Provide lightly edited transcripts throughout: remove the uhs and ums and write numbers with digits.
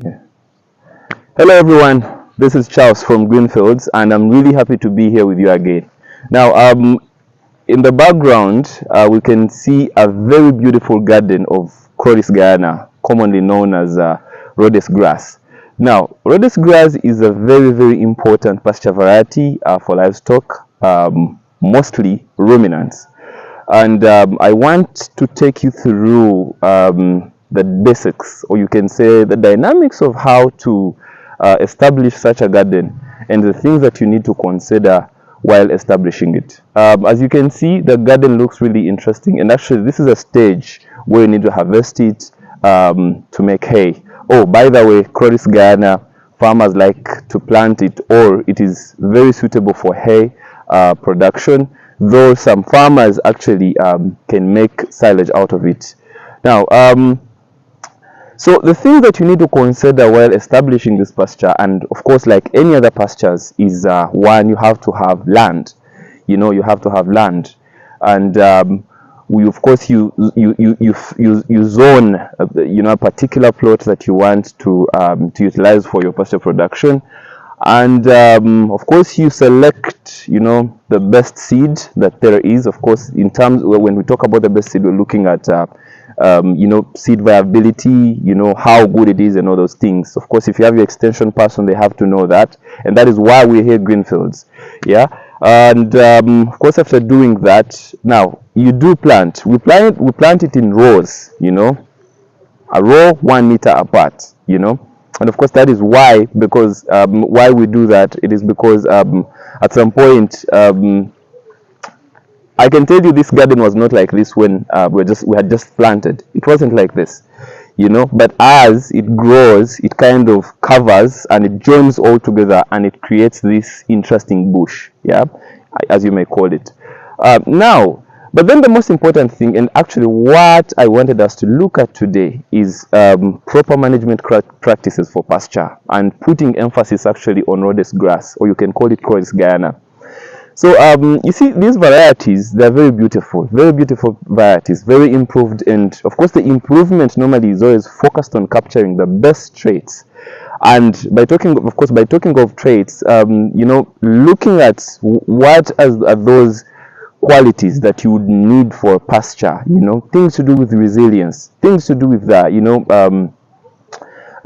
Yeah. Hello everyone, this is Charles from Greenfields and I'm really happy to be here with you again. Now, in the background, we can see a very beautiful garden of Chloris Guyana, commonly known as Rhodes grass. Now, Rhodes grass is a very important pasture variety for livestock, mostly ruminants. And I want to take you through the basics, or you can say the dynamics of how to establish such a garden and the things that you need to consider while establishing it. As you can see, the garden looks really interesting, and actually this is a stage where you need to harvest it to make hay. Oh, by the way, Chloris Guyana, farmers like to plant it, or it is very suitable for hay production, though some farmers actually can make silage out of it. Now, so the thing that you need to consider while establishing this pasture, and of course like any other pastures, is one, you have to have land. You have to have land, and we of course you zone a particular plot that you want to utilize for your pasture production, and of course you select the best seed that there is. Of course, in terms when we talk about the best seed, we're looking at seed viability, how good it is and all those things. Of course, if you have your extension person, they have to know that, and that is why we're here Greenfields. Yeah. And of course, after doing that, now you do plant. We plant it in rows, a row 1 meter apart, and of course that is why, because why we do that, it is because at some point, I can tell you this garden was not like this when we had just planted. It wasn't like this, but as it grows, it kind of covers and it joins all together and it creates this interesting bush, yeah, as you may call it. Now, but then the most important thing, and actually what I wanted us to look at today, is proper management practices for pasture, and putting emphasis actually on Rhodes grass, or you can call it Chloris Guyana. So you see, these varieties, they're very beautiful varieties, very improved, and of course the improvement normally is always focused on capturing the best traits. And by talking of traits, looking at what are those qualities that you would need for pasture, things to do with resilience, things to do with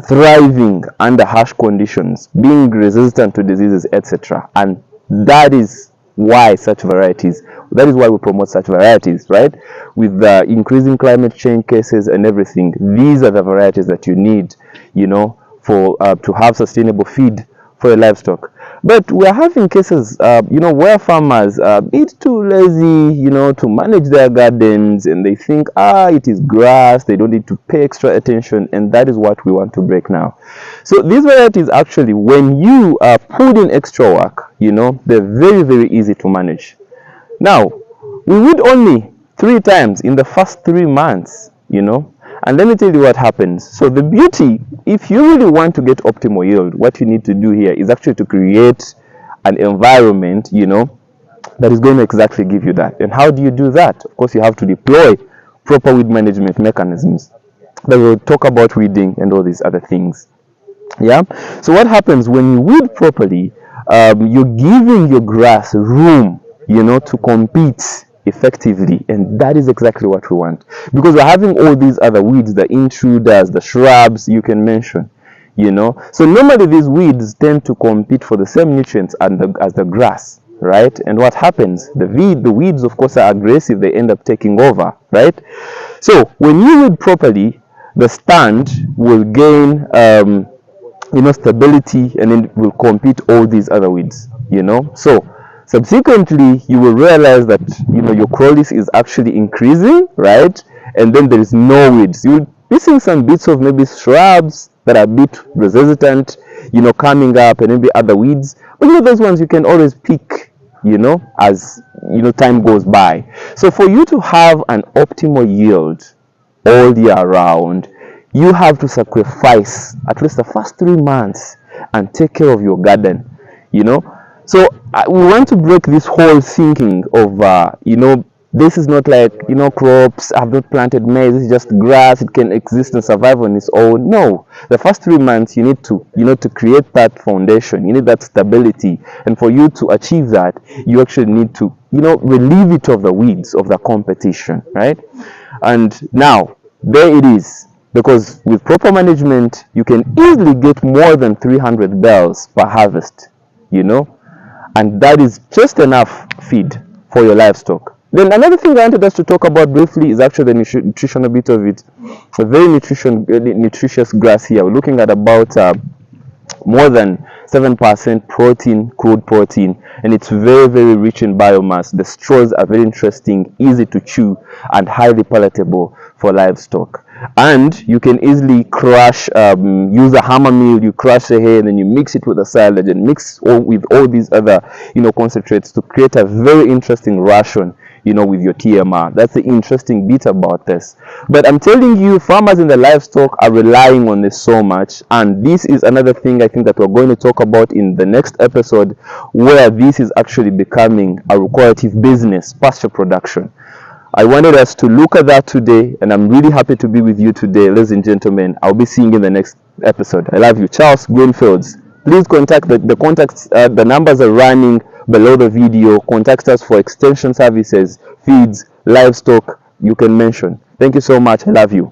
thriving under harsh conditions, being resistant to diseases, etc. And that is why we promote such varieties, right? With the increasing climate change cases and everything, these are the varieties that you need, for to have sustainable feed for your livestock. But we are having cases, where farmers are a bit too lazy, to manage their gardens, and they think, it is grass, they don't need to pay extra attention, and that is what we want to break now. So these varieties, actually, when you put in extra work, they're very easy to manage. Now, we weed only 3 times in the first 3 months, and let me tell you what happens. So the beauty, if you really want to get optimal yield, what you need to do here is actually to create an environment, that is going to exactly give you that. And how do you do that? Of course, you have to deploy proper weed management mechanisms. That will talk about weeding and all these other things. Yeah. So what happens when you weed properly? You're giving your grass room, to compete effectively, and that is exactly what we want, because we're having all these other weeds, the intruders, the shrubs you can mention, so normally these weeds tend to compete for the same nutrients as the grass, right? And what happens, the weeds of course are aggressive, they end up taking over, right? So when you weed properly, the stand will gain stability, and then will compete all these other weeds, so subsequently you will realize that your Chloris is actually increasing, right? And then there is no weeds. You will be seeing some bits of maybe shrubs that are a bit resistant, coming up, and maybe other weeds, but those ones you can always pick, as time goes by. So for you to have an optimal yield all year round, you have to sacrifice at least the first 3 months and take care of your garden. So we want to break this whole thinking of This is not like, crops. I've not planted maize. This is just grass. It can exist and survive on its own. No, the first 3 months you need to, to create that foundation. You need that stability, and for you to achieve that, you actually need to, relieve it of the weeds of the competition, right? And now there it is. Because with proper management, you can easily get more than 300 bells per harvest, and that is just enough feed for your livestock. Then another thing I wanted us to talk about briefly is actually the nutritional bit of it. A very nutritious grass here. We're looking at about more than 7% protein, crude protein, and it's very, very rich in biomass. The straws are very interesting, easy to chew, and highly palatable for livestock. And you can easily crush, use a hammer mill. You crush the hay and then you mix it with the silage and mix with all these other, concentrates to create a very interesting ration, with your TMR. That's the interesting bit about this. But I'm telling you, farmers in the livestock are relying on this so much, and this is another thing I think that we're going to talk about in the next episode, where this is actually becoming a lucrative business, pasture production. I wanted us to look at that today, and I'm really happy to be with you today, ladies and gentlemen. I'll be seeing you in the next episode. I love you. Charles Greenfields. Please contact the contacts. The numbers are running below the video. Contact us for extension services, feeds, livestock. You can mention. Thank you so much. I love you.